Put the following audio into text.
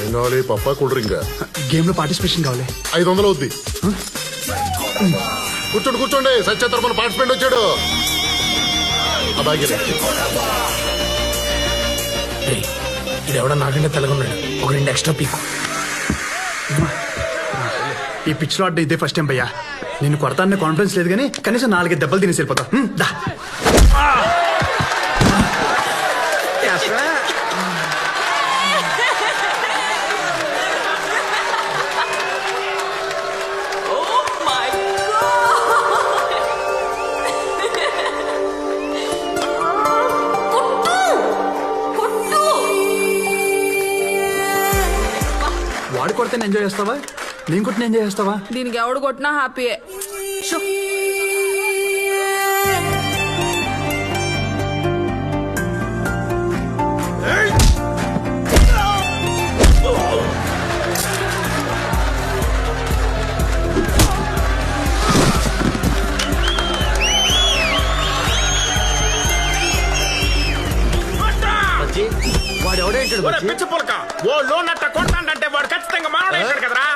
ఏం కావాలి పప్పా cool drink game లో పార్టిసిపేషన్ కావాలి. 500 అవుద్ది. కూర్చోండి కూర్చోండి, సత్య తరపున పార్టిసిపెంట్ వచ్చాడు. అలాగే ఇది ఎవడో నాకంటే తెల్లగున్నాడు. ఒక 2 ఎక్స్ట్రా పీకు. ఈ పిచ్ లో ఆడ్డ ఇదే ఫస్ట్ టైం భయ్యా. నేను కొడతానని కాన్ఫిడెన్స్ లేదు కానీ కనీసం 4 దెబ్బలు తినేసి వెళ్ళిపోతా. దా వాడు కొడితే ఎంజాయ్ చేస్తావా, నేను కొట్టిన ఎంజాయ్ చేస్తావా? దీనికి ఎవడు కొట్టినా హ్యాపీయే. షో. వాడు ఎవడేంటాడు పిచ్చి పులక ఓ లోన్ అట్ట కొడతానంటే వాడు ఖచ్చితంగా మాట్లాడాడు కదరా.